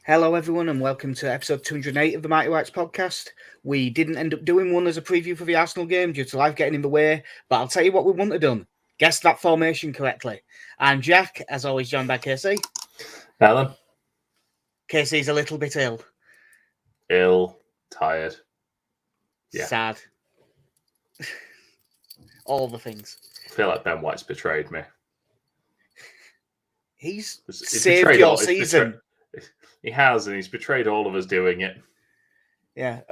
Hello, everyone, and welcome to episode 208 of the Mighty Whites podcast. We didn't end up doing one as a preview for the Arsenal game due to life getting in the way, but I'll tell you what we wouldn't have done. Guess that formation correctly. I'm Jack, as always, joined by KC. Alan? KC's a little bit ill. Ill, tired. Yeah. Sad. All the things. I feel like Ben White's betrayed me. He's saved your season. He has, and he's betrayed all of us doing it. Yeah.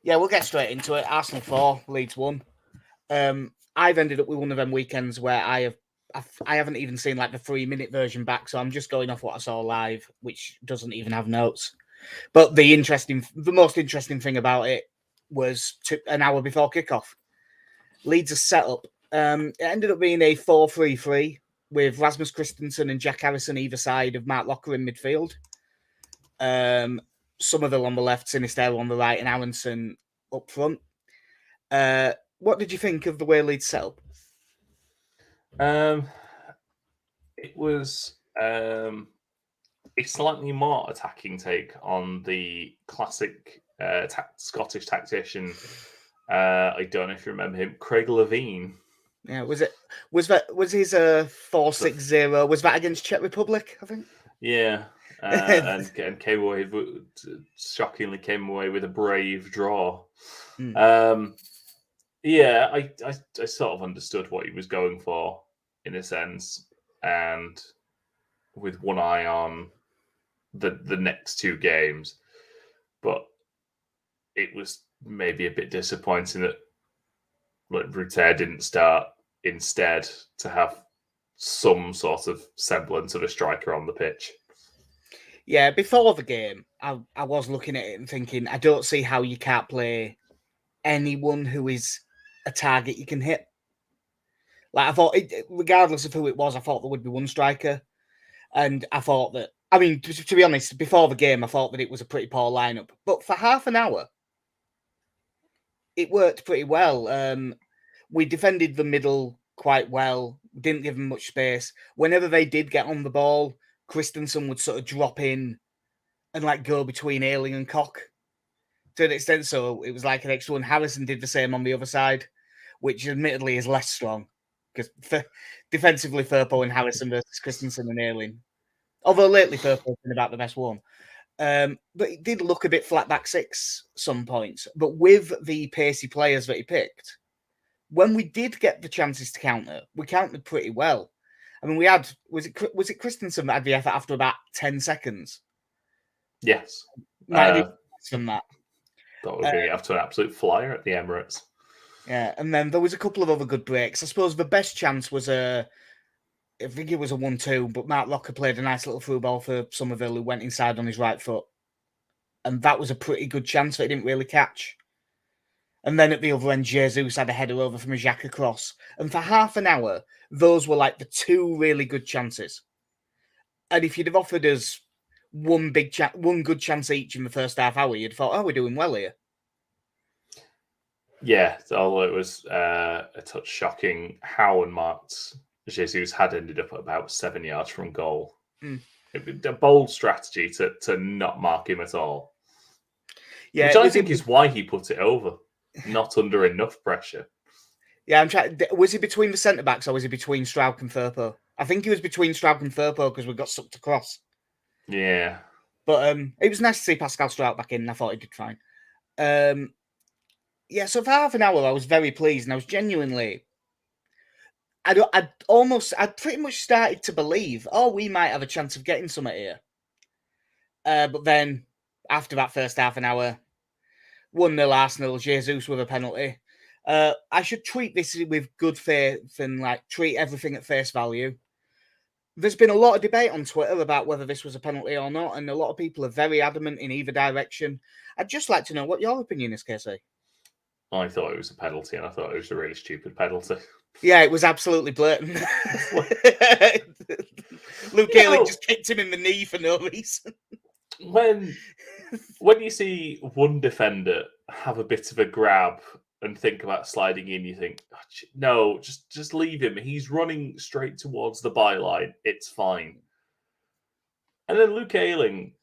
We'll get straight into it. Arsenal 4, Leeds 1. I've ended up with one of them weekends where I haven't even seen like the 3-minute version back, so I'm just going off what I saw live, which doesn't even have notes. But the most interesting thing about it was an hour before kickoff. Leeds are set up. It ended up being a 4-3-3 with Rasmus Christensen and Jack Harrison either side of Mark Locker in midfield. Somerville on the left, Sinisterra on the right, and Aronson up front. What did you think of the way Leeds set up? It was a slightly more attacking take on the classic Scottish tactician. I don't know if you remember him, Craig Levine. Yeah, was his 4-6-0? Was that against Czech Republic? I think. Yeah, and shockingly came away with a brave draw. I sort of understood what he was going for in a sense, and with one eye on the next two games, but it was maybe a bit disappointing that Rutter didn't start instead to have some sort of semblance of a striker on the pitch. Yeah, before the game, I was looking at it and thinking, I don't see how you can't play anyone who is a target you can hit. Like, I thought, regardless of who it was, I thought there would be one striker. And I thought that, I mean, to be honest, before the game, I thought that it was a pretty poor lineup. But for half an hour, it worked pretty well. We defended the middle quite well, didn't give them much space. Whenever they did get on the ball, Christensen would sort of drop in and like go between Ayling and Koch to an extent. So it was like an extra one. Harrison did the same on the other side, which admittedly is less strong because defensively, Firpo and Harrison versus Christensen and Ayling. Although lately Firpo's been about the best one. But it did look a bit flat back six some points. But with the pacey players that he picked, when we did get the chances to counter, we countered pretty well. I mean, we had was it Christensen that had the effort after about 10 seconds? Yes. From that. Thought we were going to get off to an absolute flyer at the Emirates. Yeah, and then there was a couple of other good breaks. I suppose the best chance was I think it was a 1-2, but Mark Locker played a nice little through ball for Somerville, who went inside on his right foot. And that was a pretty good chance that he didn't really catch. And then at the other end, Jesus had a header over from a Xhaka cross. And for half an hour, those were like the two really good chances. And if you'd have offered us one good chance each in the first half hour, you'd have thought, oh, we're doing well here. Yeah, although it was a touch shocking how unmarked Jesus had ended up at about 7 yards from goal. It was a bold strategy to not mark him at all. Yeah, which I think is why he put it over, not under enough pressure. Yeah, I'm trying. Was he between the centre backs or was he between Struijk and Firpo? I think he was between Struijk and Firpo because we got sucked across. Yeah, but it was nice to see Pascal Struijk back in. And I thought he did fine. Yeah, so for half an hour, I was very pleased, and I was genuinely. I'd pretty much started to believe, we might have a chance of getting something here. But then, after that first half an hour, 1-0 Arsenal, Jesus with a penalty. I should treat this with good faith and treat everything at face value. There's been a lot of debate on Twitter about whether this was a penalty or not, and a lot of people are very adamant in either direction. I'd just like to know what your opinion is, Casey. I thought it was a penalty, and I thought it was a really stupid penalty. Yeah, it was absolutely blatant. Luke Ayling just kicked him in the knee for no reason. When you see one defender have a bit of a grab and think about sliding in, you think, no, just leave him. He's running straight towards the byline. It's fine. And then Luke Ayling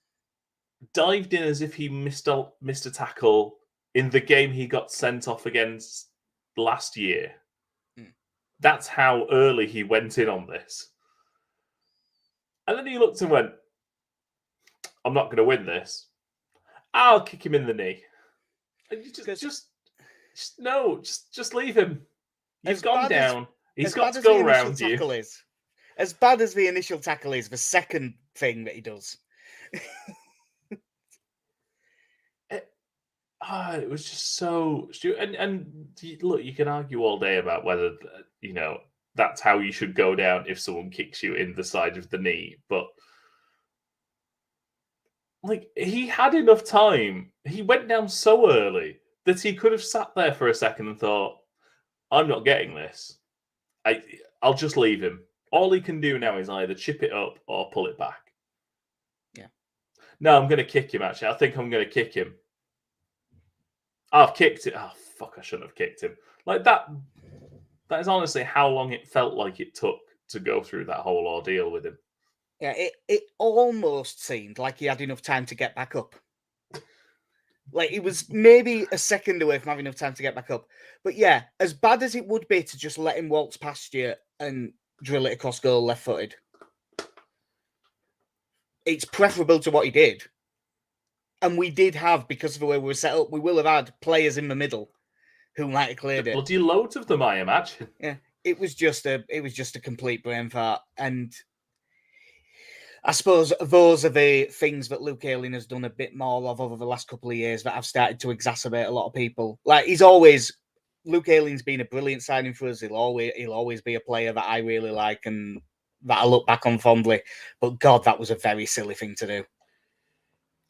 dived in as if he missed a tackle in the game he got sent off against last year. That's how early he went in on this. And then he looked and went, I'm not going to win this. I'll kick him in the knee. And you just leave him. You've gone down. He's got to go around you. As bad as the initial tackle is, the second thing that he does. It was just so stupid. And look, you can argue all day about whether, that's how you should go down if someone kicks you in the side of the knee. But, he had enough time. He went down so early that he could have sat there for a second and thought, I'm not getting this. I'll just leave him. All he can do now is either chip it up or pull it back. Yeah. No, I'm going to kick him, actually. I think I'm going to kick him. I've kicked it. Oh, fuck, I shouldn't have kicked him. That is honestly how long it felt like it took to go through that whole ordeal with him. Yeah, it almost seemed like he had enough time to get back up. He was maybe a second away from having enough time to get back up. But yeah, as bad as it would be to just let him waltz past you and drill it across goal left-footed, it's preferable to what he did. And we did have, because of the way we were set up, we will have had players in the middle who might have cleared it. Bloody loads of them, I imagine. Yeah, it was just a complete brain fart. And I suppose those are the things that Luke Ayling has done a bit more of over the last couple of years that have started to exacerbate a lot of people. Luke Ayling's been a brilliant signing for us. He'll always be a player that I really like and that I look back on fondly. But God, that was a very silly thing to do.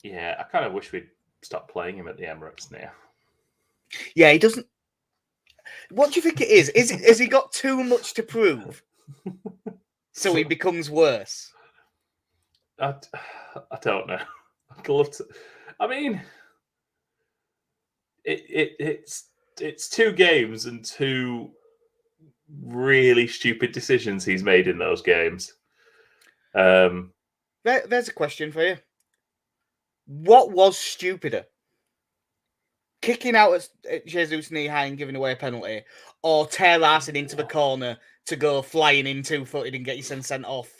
Yeah, I kind of wish we'd stop playing him at the Emirates now. Yeah, he doesn't. What do you think it is? Has he got too much to prove? So he becomes worse? I don't know. I'd love to. I mean, it's 2 games and 2 really stupid decisions he's made in those games. There's a question for you. What was stupider? Kicking out at Jesus knee high and giving away a penalty, or tear-arsing into the corner to go flying in 2-footed and get you sent off?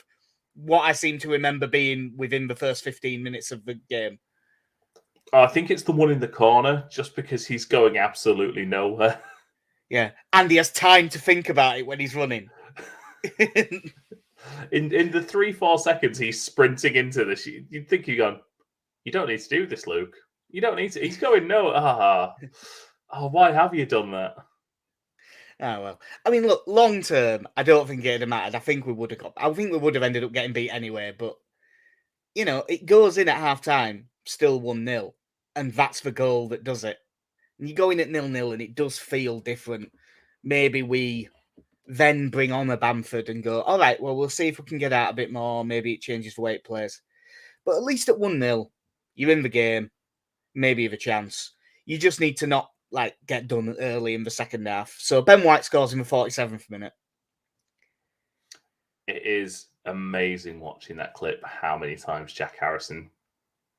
What I seem to remember being within the first 15 minutes of the game. I think it's the one in the corner, just because he's going absolutely nowhere. Yeah, and he has time to think about it when he's running. in the 3-4 seconds he's sprinting into this, you'd think you're going, you don't need to do this, Luke. You don't need to. He's going, no. Why have you done that? Oh, well. I mean, look, long term, I don't think it'd have mattered. I think we would have ended up getting beat anyway. But, it goes in at half-time, still 1-0. And that's the goal that does it. And you go in at 0-0 and it does feel different. Maybe we then bring on a Bamford and go, all right, well, we'll see if we can get out a bit more. Maybe it changes the way it plays. But at least at 1-0, you're in the game. Maybe you have a chance. You just need to not get done early in the second half. So Ben White scores in the 47th minute. It is amazing watching that clip, how many times Jack Harrison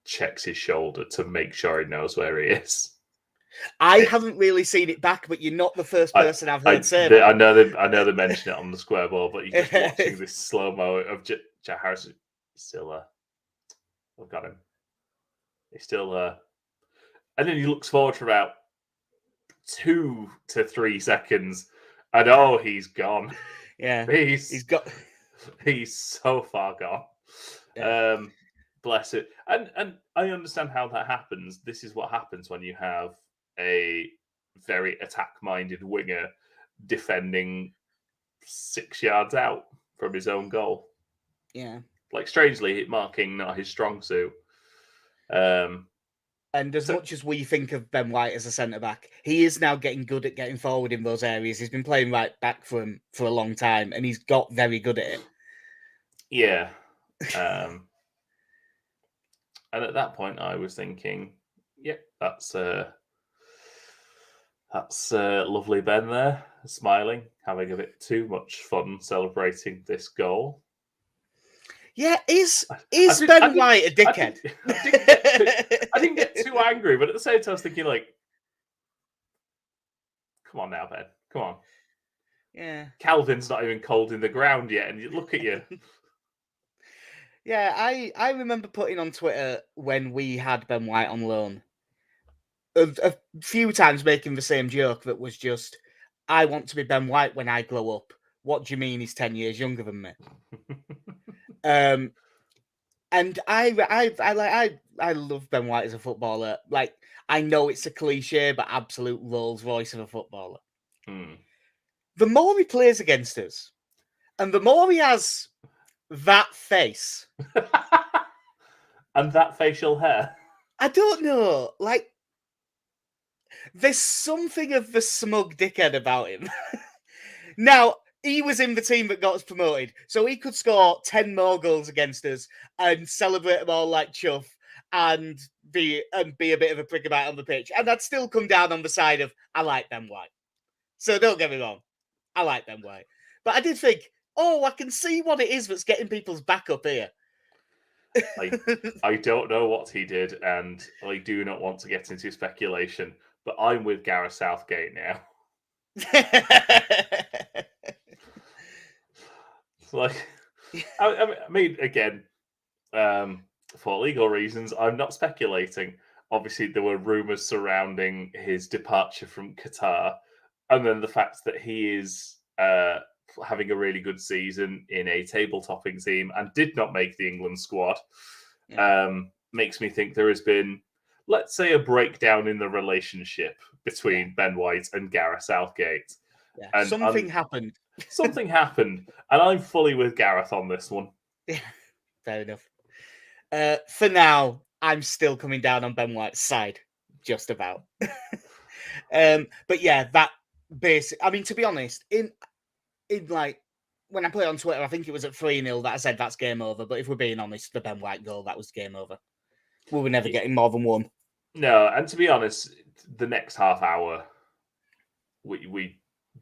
checks his shoulder to make sure he knows where he is. I haven't really seen it back, but you're not the first person I've heard say that. I know they mention it on the square ball, but you're just watching this slow-mo of Jack Harrison. Still there. I've got him. He's still there. And then he looks forward for about 2 to 3 seconds, and he's gone. Yeah, he's so far gone. Yeah. Bless it. And I understand how that happens. This is what happens when you have a very attack-minded winger defending 6 yards out from his own goal. Yeah. Strangely, marking not his strong suit. And as much as we think of Ben White as a centre-back, he is now getting good at getting forward in those areas. He's been playing right back for a long time, and he's got very good at it. Yeah. And at that point, I was thinking, yep, that's lovely Ben there, smiling, having a bit too much fun celebrating this goal. Yeah, is Ben White a dickhead? too angry, but at the same time, I was thinking, like, come on now, Ben. Come on. Yeah. Calvin's not even cold in the ground yet, and you look at you. Yeah, I remember putting on Twitter when we had Ben White on loan a few times making the same joke that was just, I want to be Ben White when I grow up. What do you mean he's 10 years younger than me? And I love Ben White as a footballer. Like, I know it's a cliche, but absolute Rolls Royce of a footballer. The more he plays against us, and the more he has that face and that facial hair, I don't know. Like, there's something of the smug dickhead about him. Now, he was in the team that got us promoted, so he could score 10 more goals against us and celebrate them all like chuff and be a bit of a prick about it on the pitch. And I'd still come down on the side of, I like Ben White. So don't get me wrong. I like Ben White. But I did think, I can see what it is that's getting people's back up here. I don't know what he did, and I do not want to get into speculation, but I'm with Gareth Southgate now. Like, I mean, again, for legal reasons, I'm not speculating. Obviously, there were rumours surrounding his departure from Qatar, and then the fact that he is having a really good season in a table-topping team and did not make the England squad, makes me think there has been, let's say, a breakdown in the relationship between Ben White and Gareth Southgate. Yeah, and something happened. Something happened, and I'm fully with Gareth on this one. Yeah, fair enough. For now, I'm still coming down on Ben White's side, just about. But yeah, that basic. I mean, to be honest, in like when I put it on Twitter, I think it was at 3-0 that I said that's game over. But if we're being honest, the Ben White goal, that was game over. We were never getting more than one. No, and to be honest, the next half hour, we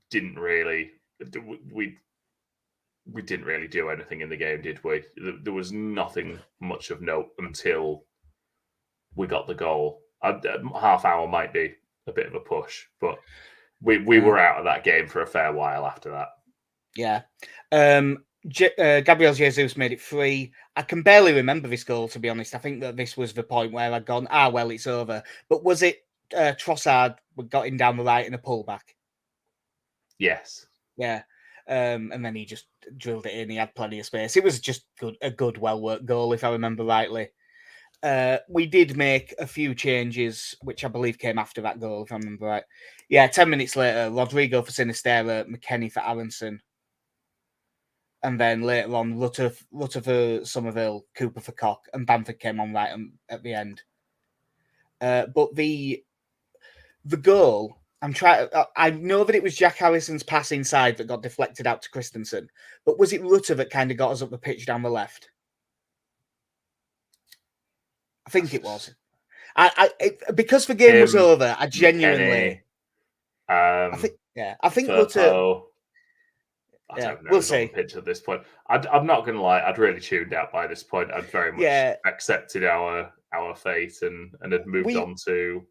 didn't really we didn't really do anything in the game, did we? There was nothing much of note until we got the goal. Half hour might be a bit of a push, but we were out of that game for a fair while after that. Yeah. Gabriel Jesus made it 3. I can barely remember this goal, to be honest. I think that this was the point where I'd gone, well, it's over. But was it Trossard got him down the right in a pullback? Yes. Yeah. And then he just drilled it in. He had plenty of space. It was just a good, well-worked goal, if I remember rightly. We did make a few changes, which I believe came after that goal, if I remember right. Yeah, 10 minutes later, Rodrigo for Sinisterra, McKennie for Aronson. And then later on, Rutter for Somerville, Cooper for Cock, and Bamford came on right at the end. But the goal, I know that it was Jack Harrison's pass inside that got deflected out to Christensen, but was it Rutter that kind of got us up the pitch down the left? I think it was. Because the game was over, I genuinely. McKennie, I think Rutter. I don't know. We'll see. On the pitch at this point, I'm not going to lie. I'd really tuned out by this point. I'd very much accepted our fate and had moved on to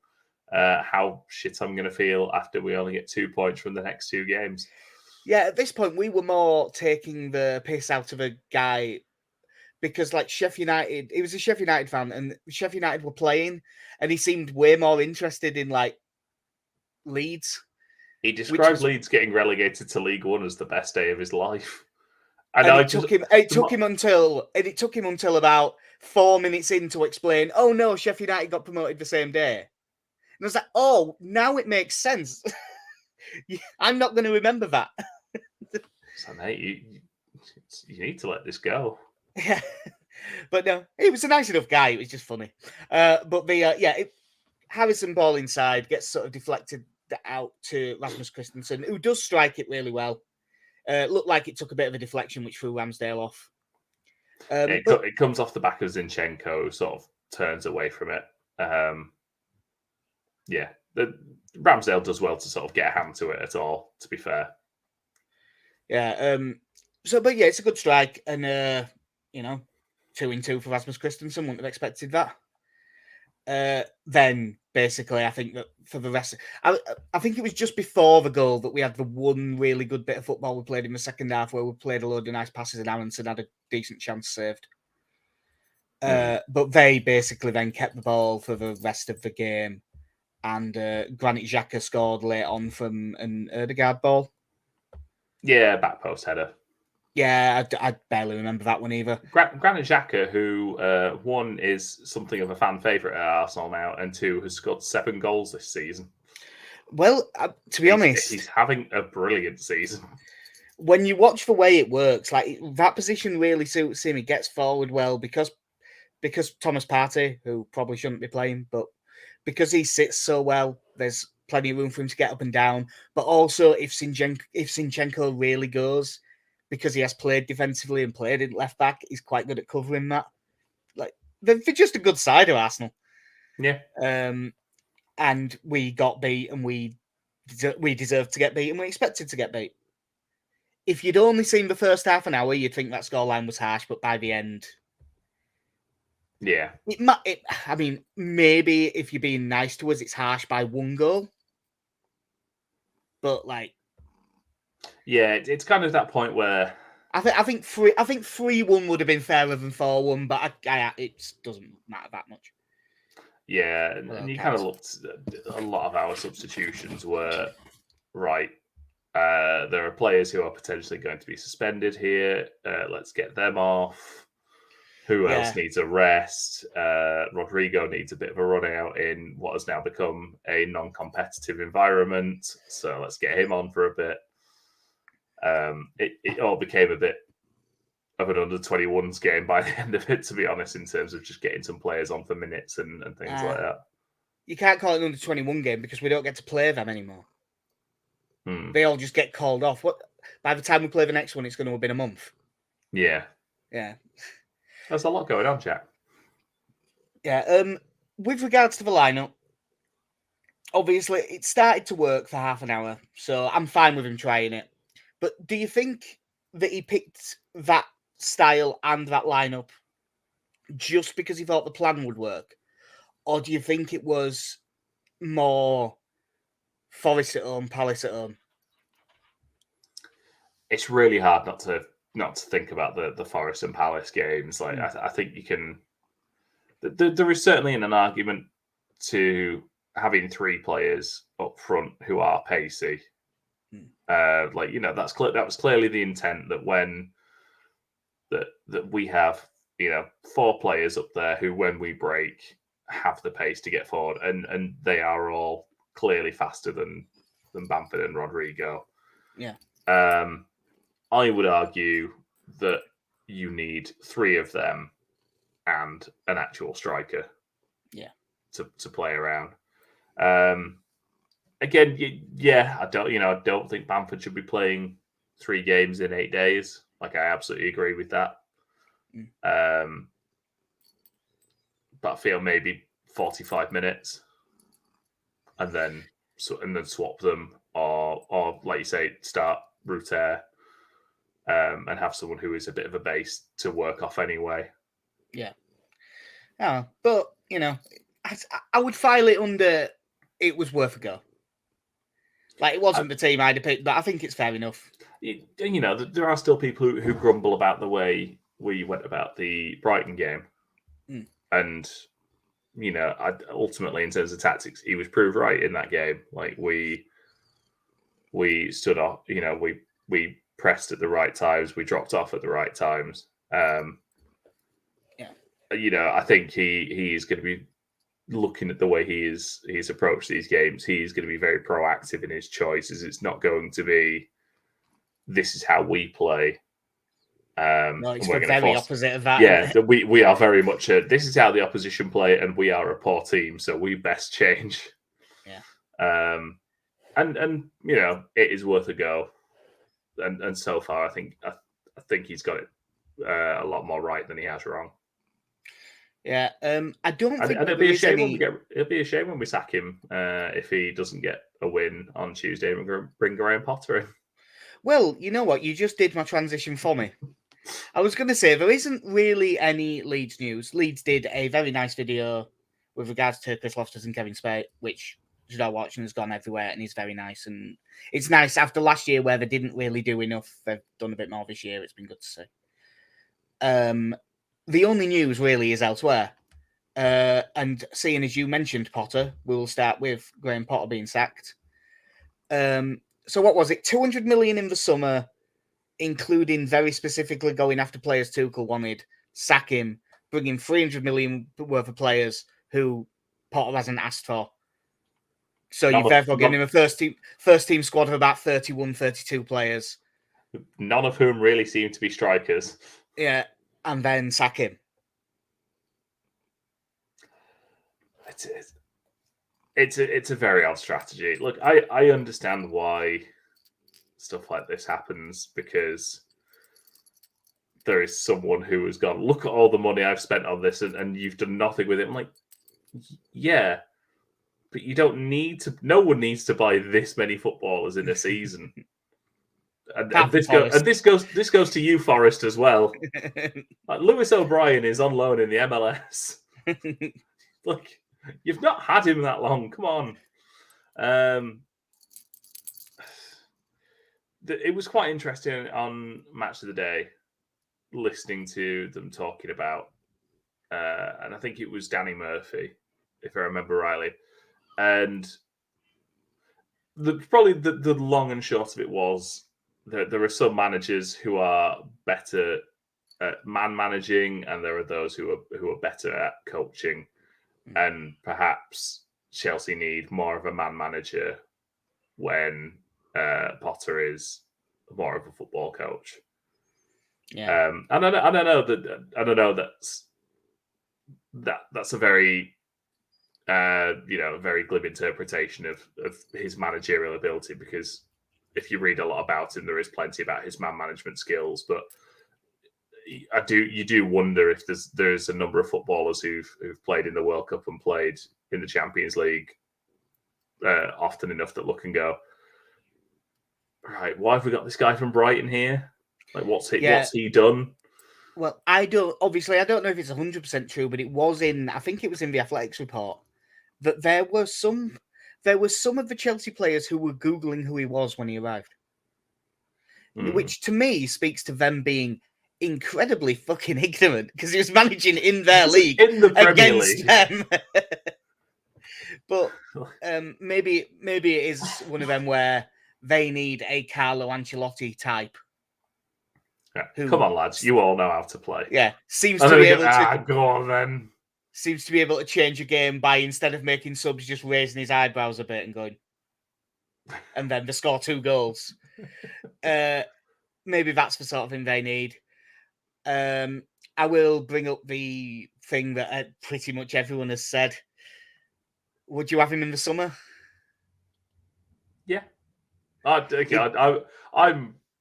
how shit I'm going to feel after we only get 2 points from the next 2 games. Yeah, at this point, we were more taking the piss out of a guy because, like, Sheffield United, he was a Sheffield United fan, and Sheffield United were playing, and he seemed way more interested in, like, Leeds. He described Leeds getting relegated to League One as the best day of his life. And it took him until about 4 minutes in to explain, oh no, Sheffield United got promoted the same day. And I was like, oh, now it makes sense. I'm not going to remember that. So, mate, you need to let this go. Yeah. But no, he was a nice enough guy. It was just funny. But Harrison ball inside gets sort of deflected out to Rasmus Christensen, who does strike it really well. Looked like it took a bit of a deflection, which threw Ramsdale off. It comes off the back of Zinchenko, sort of turns away from it. Ramsdale does well to sort of get a hand to it at all, to be fair. Yeah. It's a good strike. And, 2-2 for Rasmus Christensen. Wouldn't have expected that. then basically, I think that for the rest, I think it was just before the goal that we had the one really good bit of football we played in the second half, where we played a load of nice passes and Aronson had a decent chance saved. But they basically then kept the ball for the rest of the game, and Granit Xhaka scored late on from an Ødegaard ball. Yeah, back post header. Yeah, I barely remember that one either. Granit Xhaka, who one is something of a fan favourite at Arsenal now, and two has scored 7 goals this season. Well, to be honest, he's having a brilliant season. When you watch the way it works, like that position really suits him. He gets forward well because Thomas Partey, who probably shouldn't be playing, but because he sits so well, there's plenty of room for him to get up and down. But also, if Zinchenko really goes, because he has played defensively and played in left back, he's quite good at covering that. Like they're just a good side of Arsenal. Yeah. And we got beat, and we deserved to get beat, and we expected to get beat. If you'd only seen the first half an hour, you'd think that scoreline was harsh, but by the end, yeah, I mean, maybe if you're being nice to us, it's harsh by 1 goal. But like, yeah, it's kind of that point where I think 3-1 would have been fairer than 4-1, but it doesn't matter that much. Yeah, and you kind of looked. A lot of our substitutions were right. There are players who are potentially going to be suspended here. Let's get them off. Who else needs a rest? Rodrigo needs a bit of a run out in what has now become a non-competitive environment. So let's get him on for a bit. It all became a bit of an under-21s game by the end of it, to be honest, in terms of just getting some players on for minutes and things like that. You can't call it an under-21 game because we don't get to play them anymore. They all just get called off. By the time we play the next one, it's going to have been a month. Yeah. There's a lot going on, Jack. Yeah. With regards to the lineup, obviously it started to work for half an hour, so I'm fine with him trying it. But do you think that he picked that style and that lineup just because he thought the plan would work, or do you think it was more Forest at home, Palace at home? It's really hard not to think about the Forest and Palace games. Like I think you can. There is certainly an argument to having 3 players up front who are pacey. That was clearly the intent that when that we have 4 players up there who, when we break, have the pace to get forward, and they are all clearly faster than Bamford and Rodrigo. Yeah. I would argue that you need 3 of them and an actual striker. Yeah. To play around. Again, I don't think Bamford should be playing 3 games in 8 days. Like, I absolutely agree with that. But I feel maybe 45 minutes, and then swap them, or like you say, start Ruter, and have someone who is a bit of a base to work off anyway. Yeah. Yeah, but I would file it under it was worth a go. Like, it wasn't the team I'd have picked, but I think it's fair enough. There are still people who grumble about the way we went about the Brighton game. And, ultimately, in terms of tactics, he was proved right in that game. Like, we stood off, we pressed at the right times, we dropped off at the right times. I think he is going to be looking at the way he's approached these games. He's going to be very proactive in his choices. It's not going to be, this is how we play. No, it's the very opposite of that. Yeah, we are very much this is how the opposition play, and we are a poor team, so we best change. Yeah. And it is worth a go. And so far, I think he's got it a lot more right than he has wrong. Yeah, I don't think it'll be a shame it'll be a shame when we sack him if he doesn't get a win on Tuesday and we're bring Graham Potter in. Well, you know what? You just did my transition for me. I was going to say there isn't really any Leeds news. Leeds did a very nice video with regards to Chris Loftus and Kevin Spade, which Jadar Watson has gone everywhere and he's very nice. And it's nice after last year where they didn't really do enough. They've done a bit more this year. It's been good to see. The only news really is elsewhere. And seeing as you mentioned Potter, we'll start with Graham Potter being sacked. So what was it? 200 million in the summer, including very specifically going after players Tuchel wanted, sack him, bring in 300 million worth of players who Potter hasn't asked for. So you've therefore given him a first team squad of about 31, 32 players. None of whom really seem to be strikers. Yeah, and then sack him. It's a very odd strategy. Look, I understand why stuff like this happens, because there is someone who has gone, look at all the money I've spent on this, and you've done nothing with it. I'm like, yeah, but you don't need to. No one needs to buy this many footballers in a season. and this goes to you, Forrest, as well. Like, Lewis O'Brien is on loan in the MLS. Like, you've not had him that long. Come on. It was quite interesting on Match of the Day, listening to them talking about, and I think it was Danny Murphy, if I remember rightly. And probably the long and short of it was that there are some managers who are better at man managing, and there are those who are better at coaching. And perhaps Chelsea need more of a man manager when Potter is more of a football coach. Yeah, and I don't know that's a very very glib interpretation of his managerial ability, because if you read a lot about him, there is plenty about his man management skills. But you do wonder if there's a number of footballers who've played in the World Cup and played in the Champions League often enough that look and go, right, why have we got this guy from Brighton here? Like, what's he done? Well, I don't know if it's 100% true, but I think it was in the Athletics report that there were some of the Chelsea players who were Googling who he was when he arrived. Which to me speaks to them being incredibly fucking ignorant, because he was managing in their league, in the Premier against League. them. But maybe it is one of them where they need a Carlo Ancelotti type. Yeah. Come on, lads, you all know how to play. Yeah, seems to be able to go on then. Seems to be able to change a game by, instead of making subs, just raising his eyebrows a bit and going, and then they score 2 goals. Maybe that's the sort of thing they need. I will bring up the thing that pretty much everyone has said. Would you have him in the summer? Yeah. I'm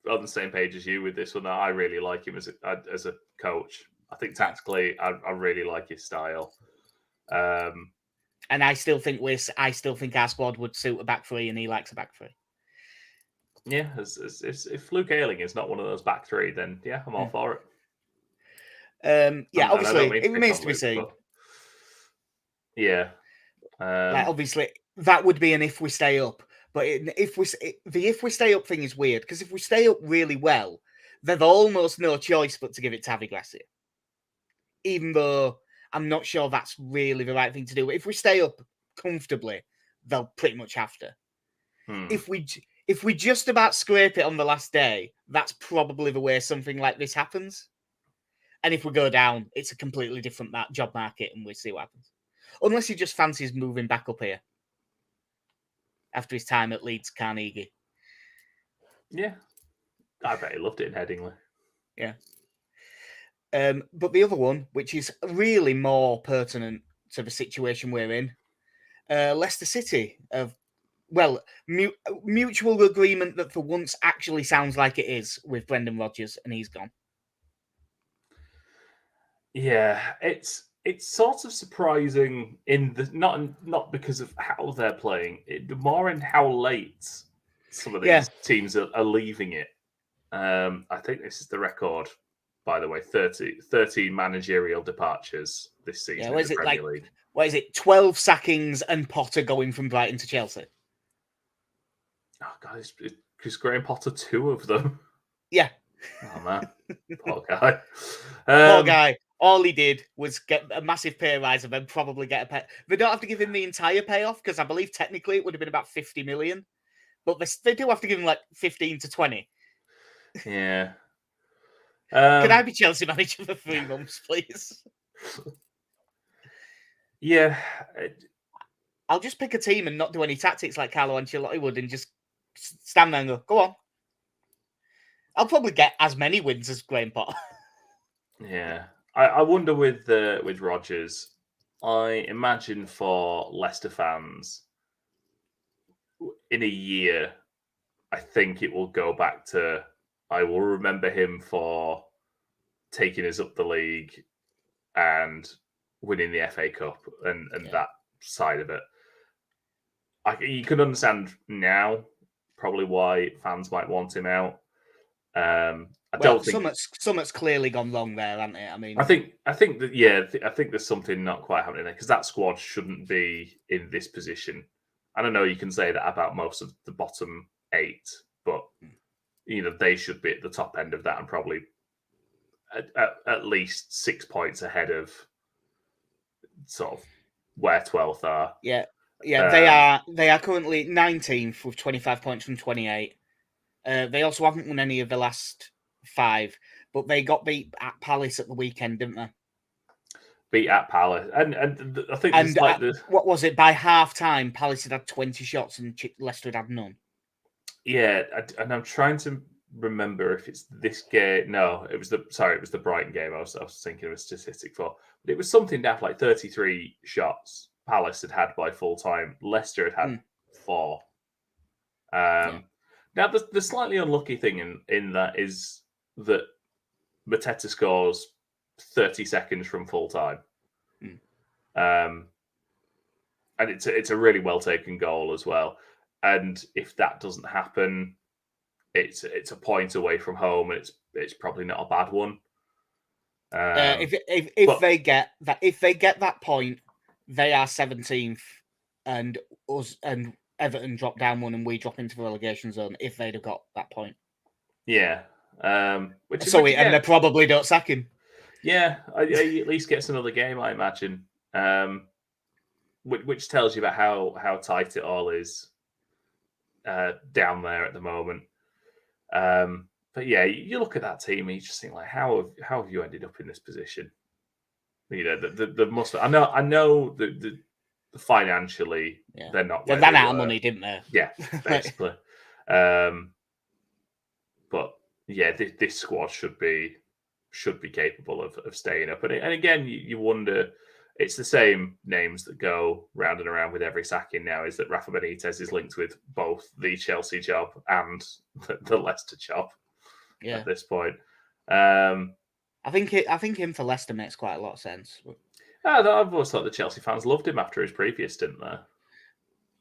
on the same page as you with this one. I really like him as a coach. I think tactically, I really like his style. And I still think our squad would suit a back three, and he likes a back three. Yeah, if Luke Ayling is not one of those back three, then yeah, I'm all for it. Obviously, it remains to be seen. Yeah, obviously, that would be an if we stay up. But if we stay up thing is weird, because if we stay up really well, there's almost no choice but to give it to Javi Gracia. Even though I'm not sure that's really the right thing to do. But if we stay up comfortably, they'll pretty much have to. If we just about scrape it on the last day, that's probably the way something like this happens. And if we go down, it's a completely different job market, and we'll see what happens. Unless he just fancies moving back up here after his time at Leeds Carnegie. Yeah. I bet he loved it in Headingley. Yeah. But the other one, which is really more pertinent to the situation we're in, Leicester City have, mutual agreement that for once actually sounds like it is with Brendan Rodgers, and he's gone. Yeah, it's sort of surprising in the not because of how they're playing, more in how late some of these teams are leaving it. I think this is the record by the way. 13 managerial departures this season in the Premier League. What is it? 12 sackings and Potter going from Brighton to Chelsea. Oh God, is Graham Potter 2 of them? Yeah. Oh man, poor guy. Poor guy. All he did was get a massive pay rise and then probably get a pay. They don't have to give him the entire payoff because I believe technically it would have been about 50 million, but they do have to give him like 15 to 20. Yeah. Can I be Chelsea manager for 3 months, please? Yeah. I'll just pick a team and not do any tactics like Carlo Ancelotti would and just stand there and go on. I'll probably get as many wins as Graham Potter. Yeah. I wonder with Rodgers, I imagine for Leicester fans, in a year, I think it will go back to, I will remember him for taking us up the league and winning the FA Cup and that side of it. You can understand now probably why fans might want him out. I don't think something's clearly gone wrong there, hasn't it? I mean, I think that I think there's something not quite happening there because that squad shouldn't be in this position. I don't know. You can say that about most of the bottom 8, but they should be at the top end of that and probably at least 6 points ahead of sort of where 12th are. Yeah, they are currently 19th with 25 points from 28. They also haven't won any of the last 5, but they got beat at Palace at the weekend, didn't they? Beat at Palace, and I think what was it? By half time, Palace had 20 shots and Leicester had none. Yeah, and I'm trying to remember if it's this game. No, it was the Brighton game. I was thinking of a statistic for, but it was something daft like 33 shots Palace had by full time. Leicester had 4. Now the slightly unlucky thing in that is that Mateta scores 30 seconds from full time, and it's a really well taken goal as well. And if that doesn't happen, it's a point away from home, and it's probably not a bad one. If they get that point, they are 17th, and us and Everton drop down 1, and we drop into the relegation zone. If they'd have got that point, and they probably don't sack him. Yeah, he at least gets another game, I imagine. Which tells you about how tight it all is down there at the moment. But yeah, you look at that team and you just think like, how have you ended up in this position? The must. I know the financially they're not. They ran out of money, didn't they? Yeah, basically. But yeah, this squad should be capable of staying up. And again, you wonder. It's the same names that go round and around with every sacking now. Is that Rafa Benitez is linked with both the Chelsea job and the Leicester job at this point. I think him for Leicester makes quite a lot of sense. I've always thought the Chelsea fans loved him after his previous stint there.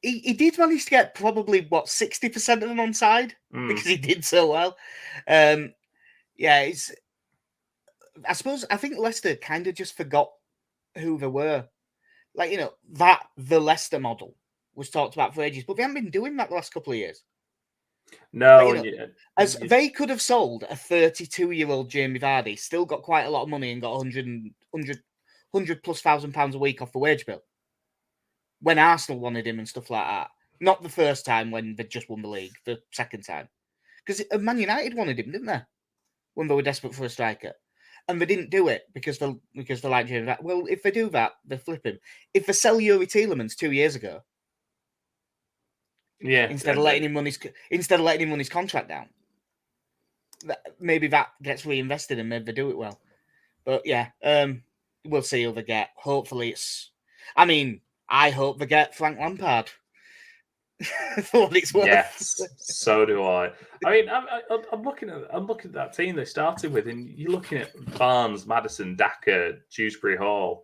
He did manage to get probably 60% of them on side because he did so well. I think Leicester kind of just forgot who they were. Like, that the Leicester model was talked about for ages, but they haven't been doing that the last couple of years. No, they could have sold a 32-year-old Jamie Vardy, still got quite a lot of money and got 100 plus £1,000 a week off the wage bill. When Arsenal wanted him and stuff like that. Not the first time when they just won the league, the second time. Because Man United wanted him, didn't they? When they were desperate for a striker. And they didn't do it because they like Jamie Vardy. Well, if they do that, they flip him. If they sell Yuri Tielemans 2 years ago, instead of letting him run his contract down, maybe that gets reinvested and maybe they do it well. But yeah, we'll see who they get. Hopefully I hope they get Frank Lampard. For what it's worth. Yes, so do I. I mean, I'm looking at that team they started with, and you're looking at Barnes, Maddison, Daka, Dewsbury Hall.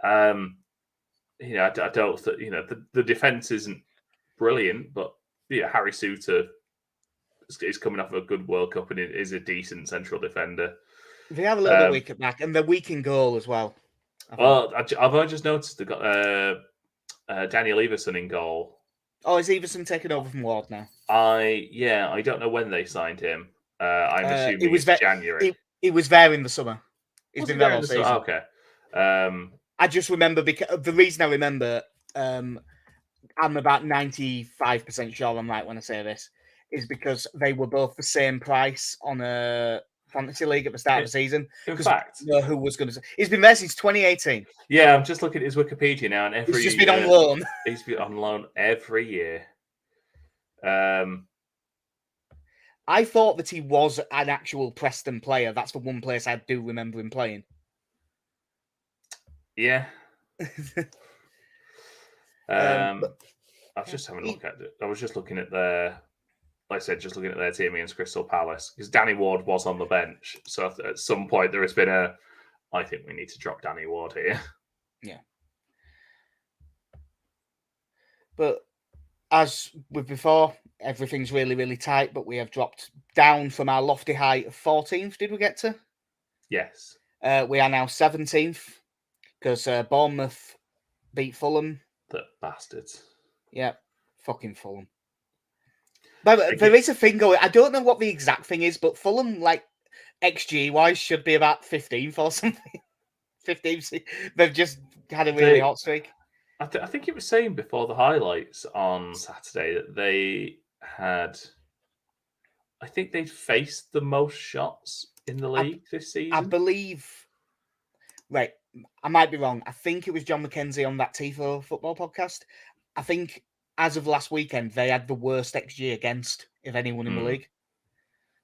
I don't think the defense isn't brilliant, but Harry Souttar is coming off a good World Cup and is a decent central defender. They have a little bit weak at back, and they're weak in goal as well. Well, I've only just noticed they got Daniel Everson in goal. Oh, is Everson taking over from Ward now? I don't know when they signed him. I'm assuming it's January. It was there in the summer. Was he there all season? Oh, okay. I just remember because the reason I remember, I'm about 95% sure I'm right when I say this, is because they were both the same price on a fantasy league at the start of the season. In fact, who was going to? He's been there since 2018. Yeah, I'm just looking at his Wikipedia now, and he's just been on loan. He's been on loan every year. I thought that he was an actual Preston player. That's the one place I do remember him playing. Yeah. I was just having a look at it. I was just looking at their, like I said, just looking at their team against Crystal Palace, because Danny Ward was on the bench. So at some point there has been I think we need to drop Danny Ward here. Yeah. But as with before, everything's really, really tight, but we have dropped down from our lofty height of 14th. Did we get to? Yes. We are now 17th because Bournemouth beat Fulham. The bastards. Yeah, fucking Fulham. But there is a thing going. I don't know what the exact thing is, but Fulham, like XG wise, should be about 15th or something. 15th. They've just had a really hot streak. I think it was saying before the highlights on Saturday that they had. I think they faced the most shots in the league this season. I believe. Right, I might be wrong. I think it was John McKenzie on that Tifo football podcast. I think as of last weekend, they had the worst XG against of anyone in the league.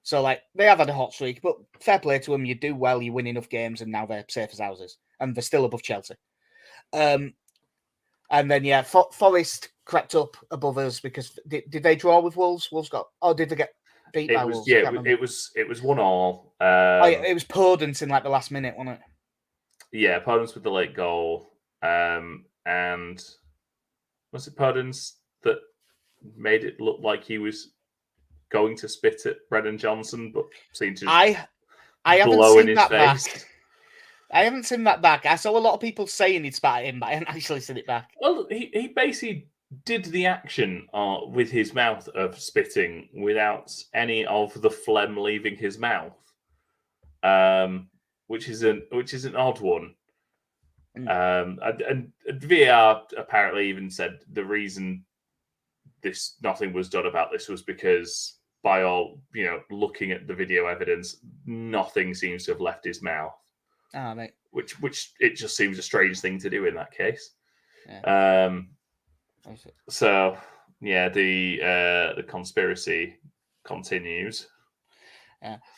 So, like, they have had a hot streak, but fair play to them. You do well, you win enough games, and now they're safe as houses. And they're still above Chelsea. And then, yeah, Forest crept up above us because did they draw with Wolves? Wolves got, or did they get beat by Wolves? Yeah, it was 1-1. It was Podence in like the last minute, wasn't it? Yeah, Podence with the late goal. And was it Podence that made it look like he was going to spit at Brennan Johnson, but seemed to I haven't blow seen in his that face? back. I haven't seen that back. I saw a lot of people saying he'd spat at him, but I haven't actually seen it back. Well, he basically did the action with his mouth of spitting without any of the phlegm leaving his mouth, which is an odd one. And VAR apparently even said the reason nothing was done about this was because by all looking at the video evidence, nothing seems to have left his mouth. Oh, mate. Which it just seems a strange thing to do in that case. Yeah. So yeah, the conspiracy continues.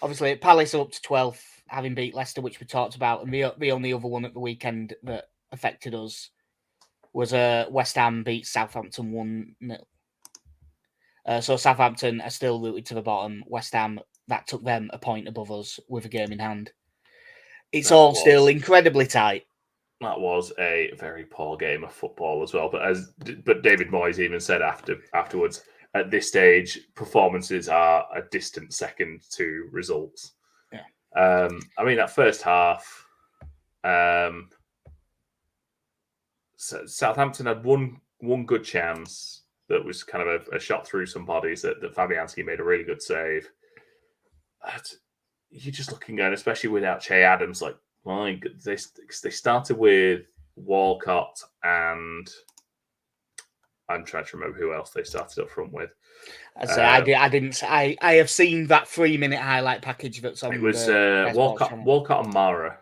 Obviously, Palace up to 12th, having beat Leicester, which we talked about, and the only other one at the weekend that affected us was West Ham beat Southampton 1-0. So Southampton are still rooted to the bottom. West Ham, that took them a point above us with a game in hand. It's still incredibly tight. That was a very poor game of football as well. But David Moyes even said afterwards, at this stage, performances are a distant second to results. Yeah. I mean, that first half, Southampton had one good chance that was kind of a shot through some bodies that Fabianski made a really good save. You're just looking at, especially without Che Adams, like, my God, they started with Walcott and I'm trying to remember who else they started up front with. I have seen that 3-minute highlight package that's on. It was Walcott and Mara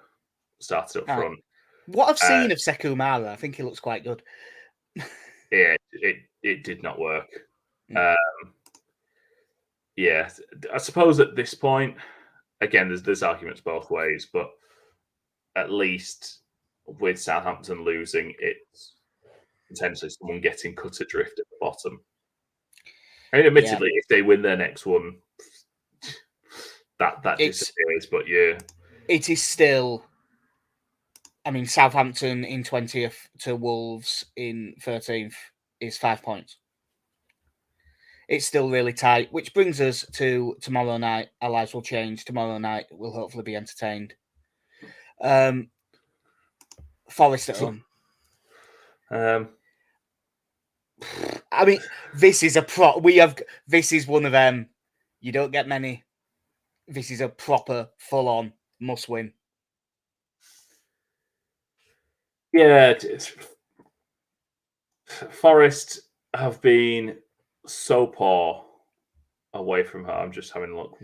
started up front. What I've seen of Sekou Mara, I think he looks quite good. Yeah, it did not work. Yeah, I suppose at this point, again, there's arguments both ways, but at least with Southampton losing, it's potentially someone getting cut adrift at the bottom. I mean, admittedly, if they win their next one, that disappears. But yeah, it is still. I mean, Southampton in 20th to Wolves in 13th is 5 points. It's still really tight, which brings us to tomorrow night. Our lives will change. Tomorrow night we'll hopefully be entertained. Forest at home. I mean, this is this is one of them. You don't get many. This is a proper, full-on must-win. Yeah, Forest have been so poor away from home. I'm just having a look.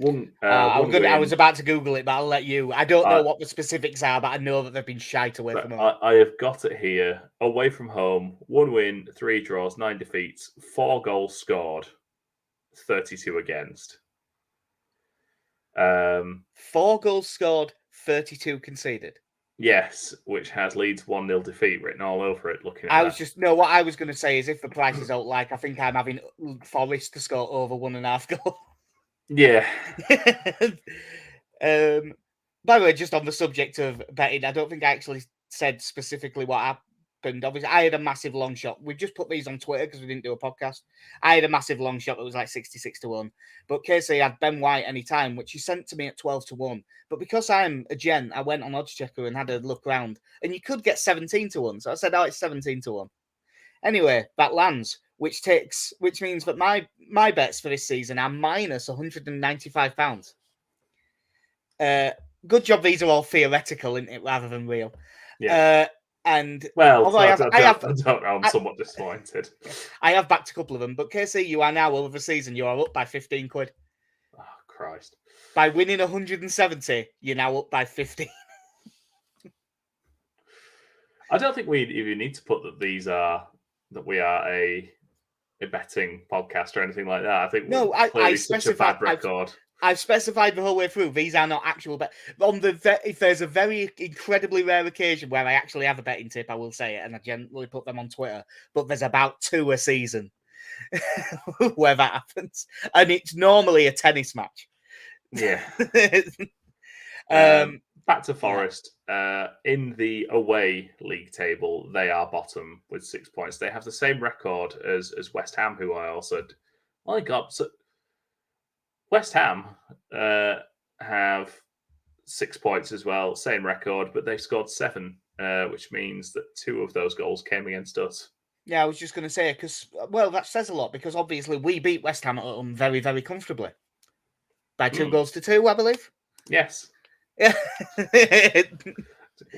I was about to Google it, but I'll let you. I don't know what the specifics are, but I know that they've been shite away from home. I have got it here. Away from home, 1 win, 3 draws, 9 defeats, 4 goals scored, 32 against. 4 goals scored, 32 conceded. Yes, which has Leeds 1-0 defeat written all over it. Looking at what I was going to say is if the prices don't like, I think I'm having Forest to score over 1.5 goals. Yeah. By the way, just on the subject of betting, I don't think I actually said specifically what happened. Obviously, I had a massive long shot. We just put these on Twitter because we didn't do a podcast. I had a massive long shot that was like 66-1. But Casey had Ben White anytime, which he sent to me at 12-1. But because I'm a gent, I went on Oddschecker and had a look around, and you could get 17-1. So I said, it's 17-1. Anyway, that lands, which means that my bets for this season are minus £195. Good job these are all theoretical, isn't it, rather than real? Yeah. And I don't know. I'm somewhat disappointed. I have backed a couple of them, but Casey, you are now over the season. You are up by 15 quid. Oh Christ! By winning 170, you're now up by 15. I don't think we even need to put that we are a betting podcast or anything like that. I think I such a bad record. I've specified the whole way through. These are not actual bet. If there's a very incredibly rare occasion where I actually have a betting tip, I will say it, and I generally put them on Twitter. But there's about 2 a season where that happens, and it's normally a tennis match. Yeah. Back to Forest. In the away league table, they are bottom with 6 points. They have the same record as West Ham, who I also. My God, so West Ham have 6 points as well, same record, but they scored 7, which means that 2 of those goals came against us. Yeah, I was just going to say, that says a lot, because obviously we beat West Ham at home very, very comfortably. By 2-2, I believe. Yes.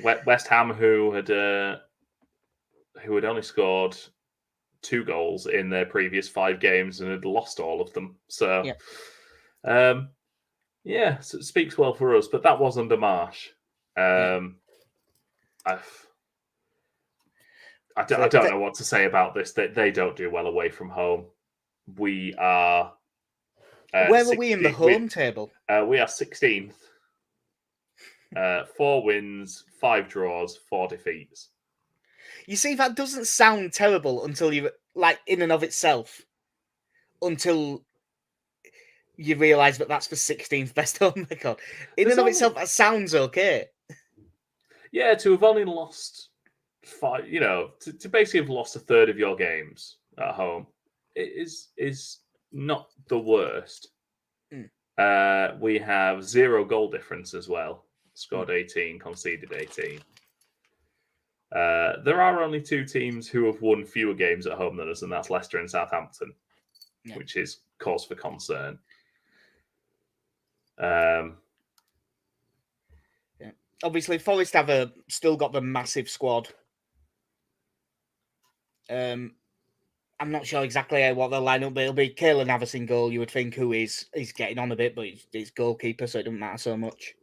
West Ham, who had only scored 2 goals in their previous 5 games and had lost all of them. So, so it speaks well for us. But that was under Marsh. I don't know what to say about this. They don't do well away from home. We are. Where are we in the home table? We are 16th. 4 wins, 5 draws, 4 defeats. You see, that doesn't sound terrible until you in and of itself. Until you realise that that's the 16th best home record. In and of itself, that sounds okay. Yeah, to have only lost 5, to basically have lost a third of your games at home, is not the worst. We have 0 goal difference as well. Scored 18, conceded 18. There are only 2 teams who have won fewer games at home than us, and that's Leicester and Southampton, which is cause for concern. Obviously, Forest have still got the massive squad. I'm not sure exactly what they'll line up, but it'll be Caelan Havas in goal, you would think, who is getting on a bit, but he's goalkeeper, so it doesn't matter so much.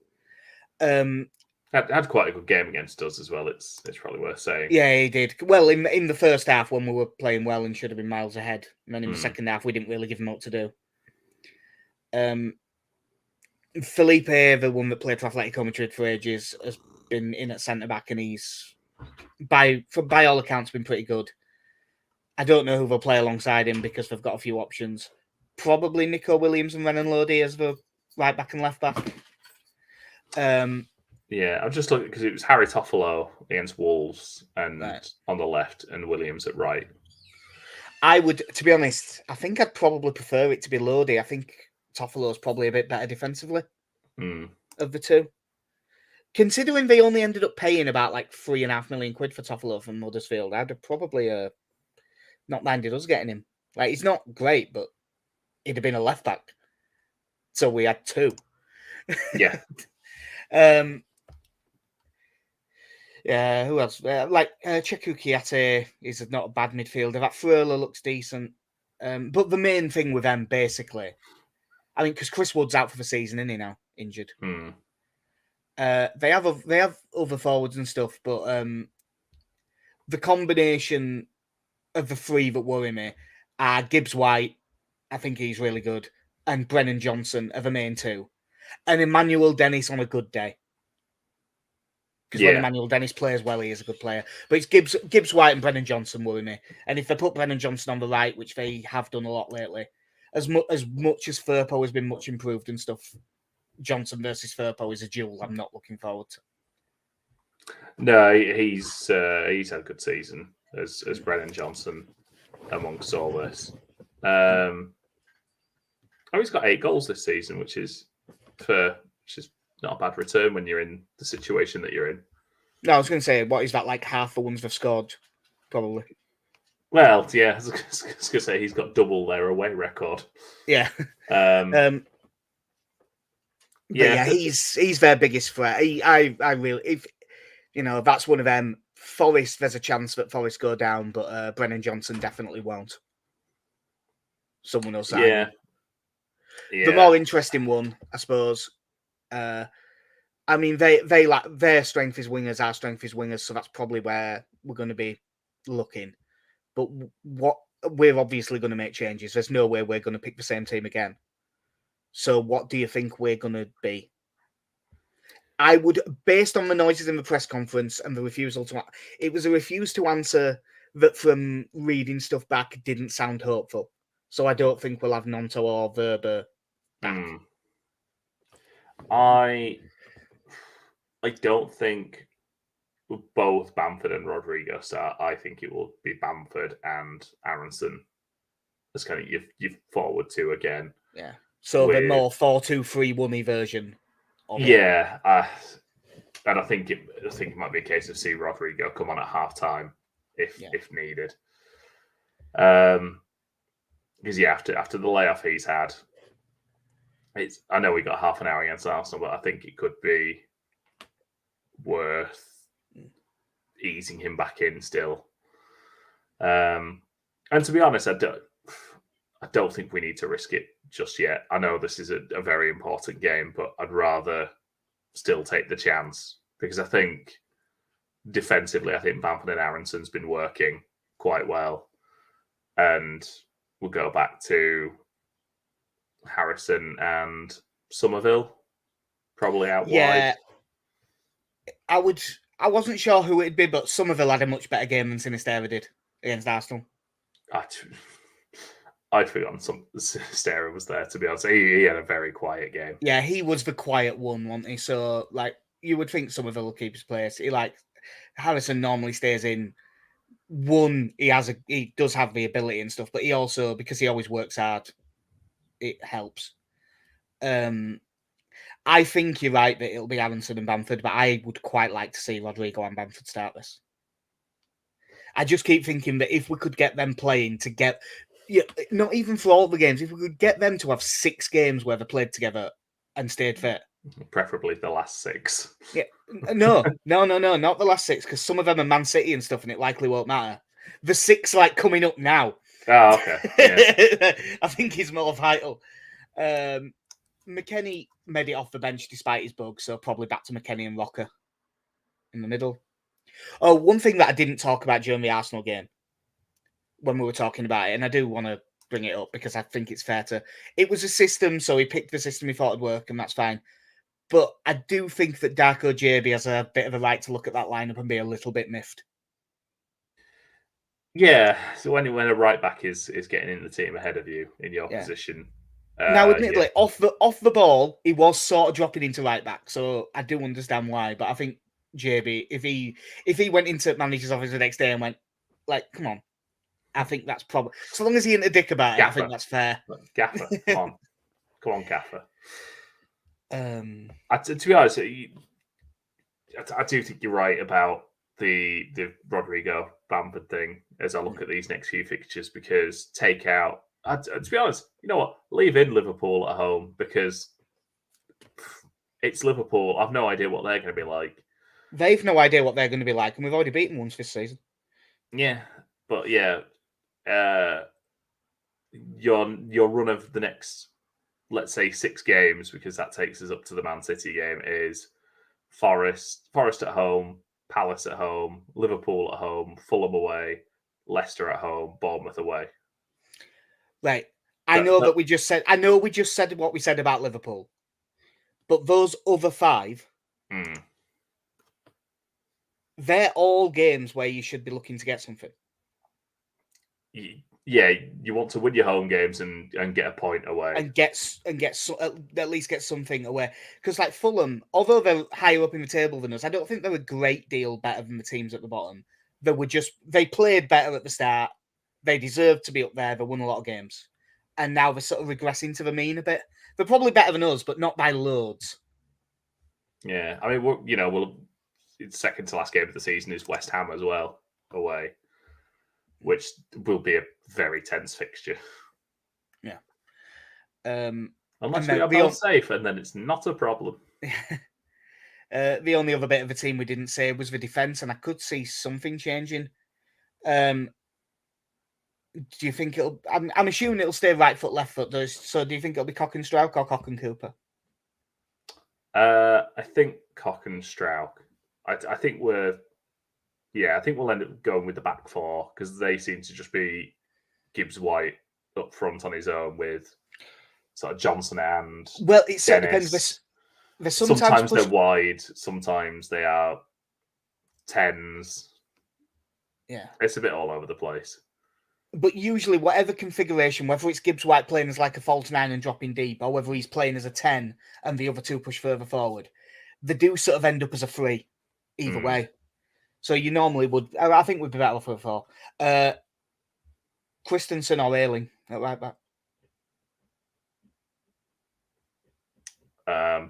Had quite a good game against us as well. It's probably worth saying. Yeah, he did. Well, in the first half when we were playing well and should have been miles ahead, and then in the second half we didn't really give him what to do. Felipe, the one that played for Atletico Madrid for ages, has been in at centre back, and he's by all accounts been pretty good. I don't know who they'll play alongside him because they've got a few options. Probably Nico Williams and Renan Lodi as the right back and left back. Yeah, I'm just looking because it was Harry Toffolo against Wolves and on the left, and Williams at right. I would, to be honest, I think I'd probably prefer it to be Lodi. I think Toffolo's probably a bit better defensively of the two. Considering they only ended up paying about like £3.5 million for Toffolo from Huddersfield, I'd have probably not minded us getting him. Like, he's not great, but he'd have been a left back. So we had two. Yeah. Yeah, who else? Cheku Kiate is not a bad midfielder. That Fröler looks decent. But the main thing with them, basically, I mean, because Chris Wood's out for the season, isn't he now? Injured. They have other forwards and stuff, but the combination of the three that worry me are Gibbs White, I think he's really good, and Brennan Johnson are the main two, and Emmanuel Dennis on a good day. Because when Emmanuel Dennis plays well, he is a good player. But it's Gibbs White and Brennan Johnson worry me. And if they put Brennan Johnson on the right, which they have done a lot lately, as much as Firpo has been much improved and stuff, Johnson versus Firpo is a duel I'm not looking forward to. No, he's had a good season as Brennan Johnson amongst all this. He's got 8 goals this season, which is not a bad return when you're in the situation that you're in. No, I was going to say, what is that, like half the ones they've scored? Probably. Well, yeah, I was going to say he's got double their away record. Yeah. He's their biggest threat. I really, if that's one of them. Forest, there's a chance that Forest go down, but Brennan Johnson definitely won't. Someone else. Yeah. The more interesting one, I suppose. I mean, they like their strength is wingers, our strength is wingers, so that's probably where we're going to be looking. But we're obviously going to make changes. There's no way we're going to pick the same team again. So what do you think we're going to be? I would, based on the noises in the press conference and the refusal it was a refuse to answer that from reading stuff back didn't sound hopeful. So I don't think we'll have Nonto or Verber back. I don't think both Bamford and Rodrigo start. I think it will be Bamford and Aronson as kind of your forward two again. Yeah. So the more 4-2-3-1-y version. Yeah. And I think it might be a case of see Rodrigo come on at halftime if needed. Because after the layoff he's had, I know we got half an hour against Arsenal, but I think it could be worth easing him back in still. And to be honest, I don't think we need to risk it just yet. I know this is a very important game, but I'd rather still take the chance because I think defensively, I think Bamford and Aronson's been working quite well. And we'll go back to Harrison and Somerville, probably out wide. I wasn't sure who it'd be, but Somerville had a much better game than Sinisterra did against Arsenal. I'd forgotten Sinisterra was there, to be honest. He had a very quiet game. Yeah, he was the quiet one, wasn't he? So, you would think Somerville will keep his place. Harrison normally stays in. One, he does have the ability and stuff, but he also, because he always works hard, it helps. I think you're right that it'll be Aronson and Bamford, but I would quite like to see Rodrigo and Bamford start this. I just keep thinking that if we could get them playing to get, not even for all the games, if we could get them to have 6 games where they played together and stayed fit. Preferably the last 6. Yeah, no, not the last 6, because some of them are Man City and stuff, and it likely won't matter. The 6 coming up now. Oh, okay. Yeah. I think he's more vital. McKennie made it off the bench despite his bug, so probably back to McKennie and Rocker in the middle. Oh, one thing that I didn't talk about during the Arsenal game when we were talking about it, and I do want to bring it up because I think it's fair to. It was a system, so he picked the system he thought would work, and that's fine. But I do think that Darko JB has a bit of a right to look at that lineup and be a little bit miffed. Yeah, so when a right back is getting in the team ahead of you in your position. Now, admittedly, off the ball, he was sort of dropping into right back, so I do understand why. But I think JB, if he went into manager's office the next day and went, come on, I think that's probably, so long as he ain't a dick about it, I think Gaffer. that's fair. Gaffer, come on, Gaffer. To be honest, I do think you're right about the Rodrigo Bamford thing as I look at these next few fixtures, because take out, to be honest, you know what? Leave in Liverpool at home, because it's Liverpool. I've no idea what they're going to be like. They've no idea what they're going to be like, and we've already beaten once this season. Yeah, but yeah, your run of the next, let's say, 6 games, because that takes us up to the Man City game, is Forest at home, Palace at home, Liverpool at home, Fulham away, Leicester at home, Bournemouth away. Right. I know we just said what we said about Liverpool. But those other 5, they're all games where you should be looking to get something. Yeah, you want to win your home games and get a point away, and at least get something away. Because like Fulham, although they're higher up in the table than us, I don't think they're a great deal better than the teams at the bottom. They played better at the start. They deserved to be up there. They won a lot of games, and now they're sort of regressing to the mean a bit. They're probably better than us, but not by loads. Yeah, I mean, it's second to last game of the season is West Ham as well away, which will be a very tense fixture. Yeah. Unless we are both safe, and then it's not a problem. The only other bit of the team we didn't say was the defence, and I could see something changing. Do you think it'll? I'm assuming it'll stay right foot, left foot. So do you think it'll be Cock and Strauch or Cock and Cooper? I think Cock and Strauch. I think we'll end up going with the back 4, because they seem to just be Gibbs White up front on his own with sort of Johnson and it sort of depends. Sometimes they're wide, sometimes they are 10s. Yeah, it's a bit all over the place. But usually, whatever configuration, whether it's Gibbs White playing as like a false 9 and dropping deep, or whether he's playing as a 10 and the other 2 push further forward, they do sort of end up as a 3 either way. So you normally would, I think, we'd be better off with 4. Christensen or Ayling at right back. I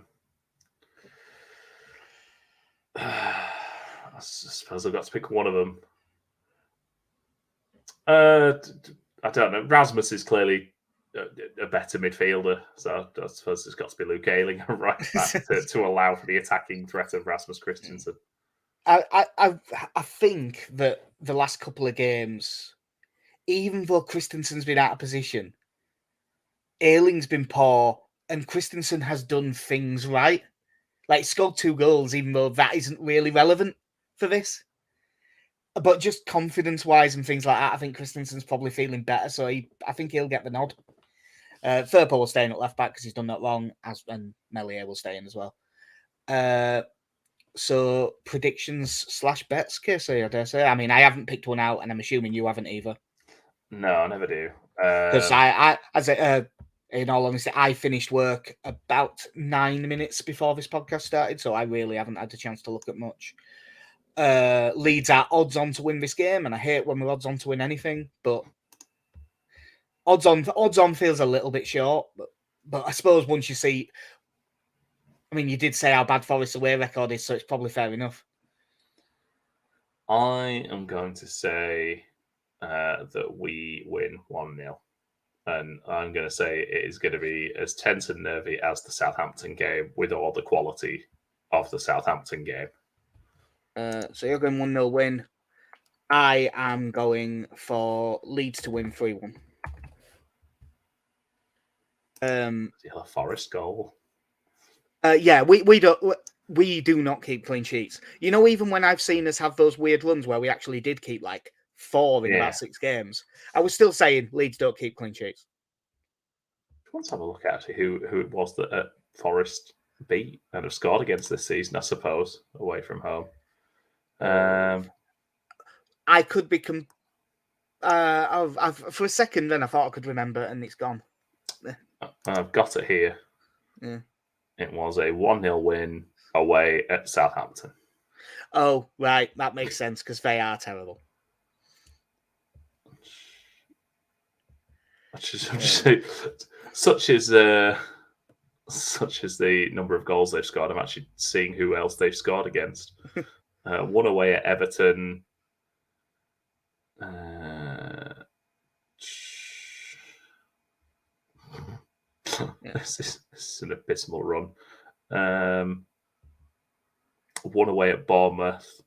suppose I've got to pick one of them. I don't know. Rasmus is clearly a better midfielder, so I suppose it's got to be Luke Ayling right back to allow for the attacking threat of Rasmus Christensen. I think that the last couple of games, even though Christensen's been out of position, Ayling's been poor, and Christensen has done things right. Like, scored 2 goals, even though that isn't really relevant for this. But just confidence-wise and things like that, I think Christensen's probably feeling better, so I think he'll get the nod. Firpo will stay in at left back because he's done that wrong, and Melier will stay in as well. So predictions / bets, Casey, I dare say. I mean, I haven't picked one out, and I'm assuming you haven't either. No, I never do. Because in all honesty, I finished work about 9 minutes before this podcast started, so I really haven't had a chance to look at much. Leeds are odds on to win this game, and I hate when we're odds on to win anything, but odds on feels a little bit short. But I suppose once you see, I mean, you did say how bad Forest's away record is, so it's probably fair enough. I am going to say that we win 1-0. And I'm going to say it is going to be as tense and nervy as the Southampton game, with all the quality of the Southampton game. So you're going 1-0 win. I am going for Leeds to win 3-1. A Forest goal. Yeah, we do not keep clean sheets. You know, even when I've seen us have those weird runs where we actually did keep like 4 in about 6 games, I was still saying Leeds don't keep clean sheets. Let's have a look at who it was that Forest beat and have scored against this season, I suppose, away from home. I could be for a second then I thought I could remember, and it's gone. I've got it here. Yeah. It was a 1-0 win away at Southampton. Oh, right. That makes sense, because they are terrible. Such is the number of goals they've scored. I'm actually seeing who else they've scored against. One away at Everton. This is an abysmal run. One away at Bournemouth.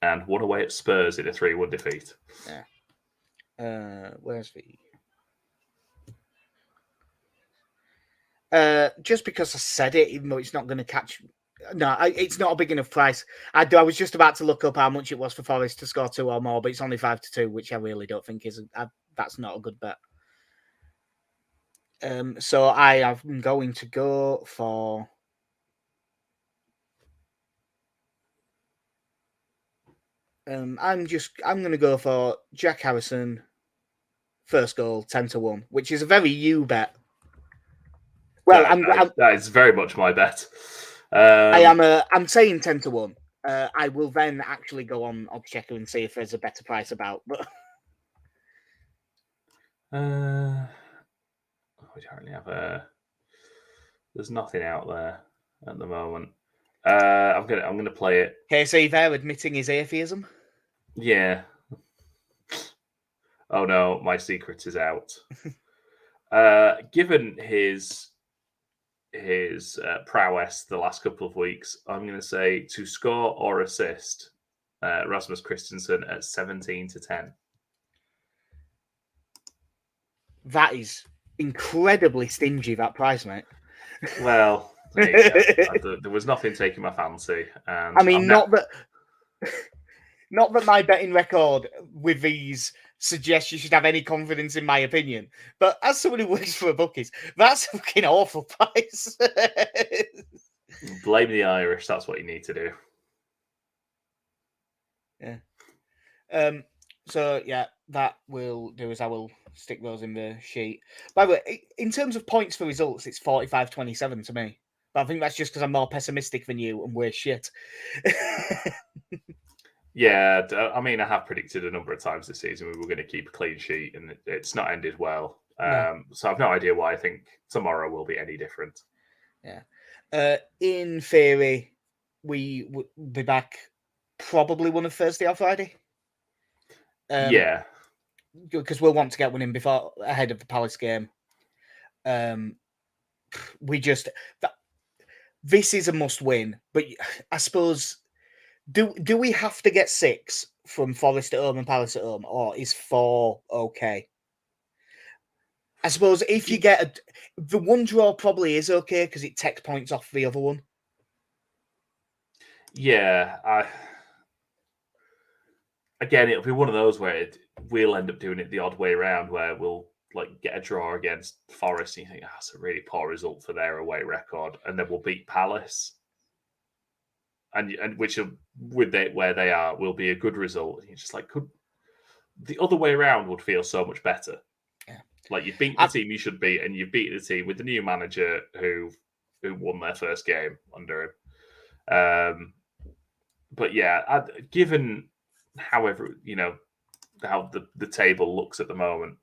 And one away at Spurs in a 3-1 defeat. Yeah. Where's just because I said it, even though it's not going to catch. No, it's not a big enough price. I was just about to look up how much it was for Forest to score 2 or more, but it's only 5-2, which I really don't think is. That's not a good bet. So I am going to go for. I'm going to go for Jack Harrison, first goal, 10-1, which is a very you bet. Well, that is very much my bet. I'm saying 10-1. I will then actually go on Oddschecker and see if there's a better price about. But we don't really have there's nothing out there at the moment. I'm gonna play it. KC there admitting his atheism. Yeah. Oh no, my secret is out. Given his prowess the last couple of weeks, I'm going to say to score or assist Rasmus Christensen at 17-10. That is incredibly stingy, that price, mate. Well, there was nothing taking my fancy. And I mean, not that my betting record with these suggests you should have any confidence in my opinion, but as someone who works for a bookies, that's a fucking awful price. Blame the Irish. That's what you need to do. Yeah. So yeah, that will do is I will stick those in the sheet. By the way, in terms of points for results, it's 45-27 to me. But I think that's just because I'm more pessimistic than you and we're shit. Yeah, I mean, I have predicted a number of times this season we were going to keep a clean sheet, and it's not ended well. No. So I've no idea why I think tomorrow will be any different. Yeah. In theory, we would be back probably one of Thursday or Friday. Yeah. Because we'll want to get one in ahead of the Palace game. This is a must win, but I suppose. Do we have to get 6 from Forest at home and Palace at home, or is 4 okay? I suppose if you get the one draw, probably is okay because it takes points off the other one. Yeah, again, it'll be one of those where we'll end up doing it the odd way around, where we'll get a draw against Forest, and you think that's a really poor result for their away record, and then we'll beat Palace. And which where they are will be a good result. And you're just like, the other way around would feel so much better. Yeah. Like you beat the team you should beat, and you beat the team with the new manager who won their first game under him. But yeah, given however how the table looks at the moment,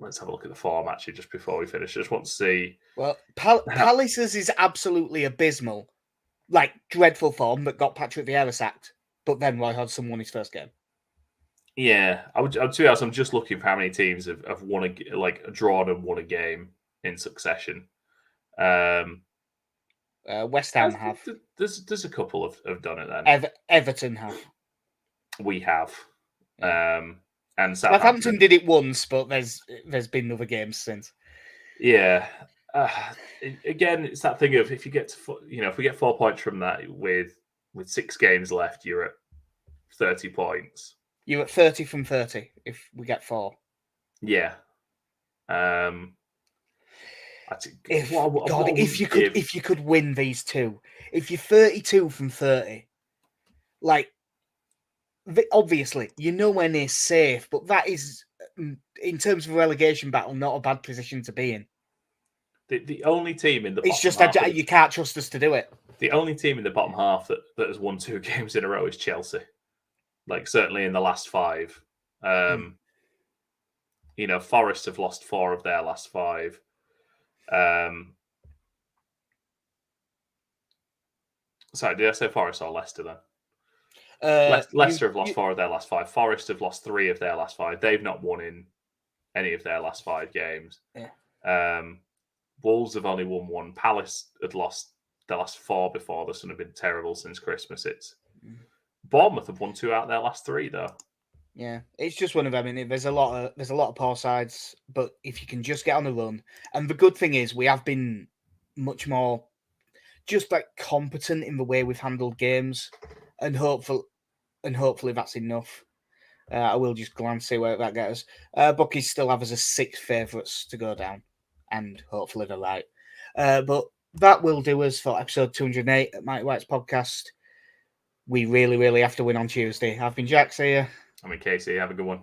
let's have a look at the form actually just before we finish. I just want to see. Well, Palace's is absolutely abysmal, like dreadful form that got Patrick Vieira sacked. But then Roy Hodgson won his first game. Yeah, I would be honest. I'm just looking for how many teams have won drawn and won a game in succession. West Ham have. There's a couple have done it then. Everton have. We have. Yeah. And Southampton did it once, but there's been other games since. Yeah. Again, it's that thing of if you get to if we get 4 points from that with 6 games left, you're at 30 points. You're at 30 from 30 if we get 4. Yeah. If you could win these 2, if you're 32 from 30, like. Obviously, you're nowhere near safe, but that is, in terms of a relegation battle, not a bad position to be in. The only team in the it's just that you can't trust us to do it. The only team in the bottom half that has won 2 games in a row is Chelsea. Like, certainly in the last 5. You know, Forest have lost 4 of their last 5. Sorry, did I say Forest or Leicester then? Leicester have lost 4 of their last 5. Forest have lost 3 of their last 5. They've not won in any of their last 5 games. Yeah. Wolves have only won 1. Palace had lost their last 4 before this and have been terrible since Christmas. Bournemouth have won 2 out of their last 3 though. Yeah, it's just one of them. There's a lot of poor sides, but if you can just get on the run, and the good thing is we have been much more just like competent in the way we've handled games, and hopefully that's enough. I will just glance see where that gets us. Bookies still have us as 6 favourites to go down, and hopefully they're right. But that will do us for episode 208 at Mighty White's podcast. We really have to win on Tuesday. I've been Jack. See ya. I mean, Casey, have a good one.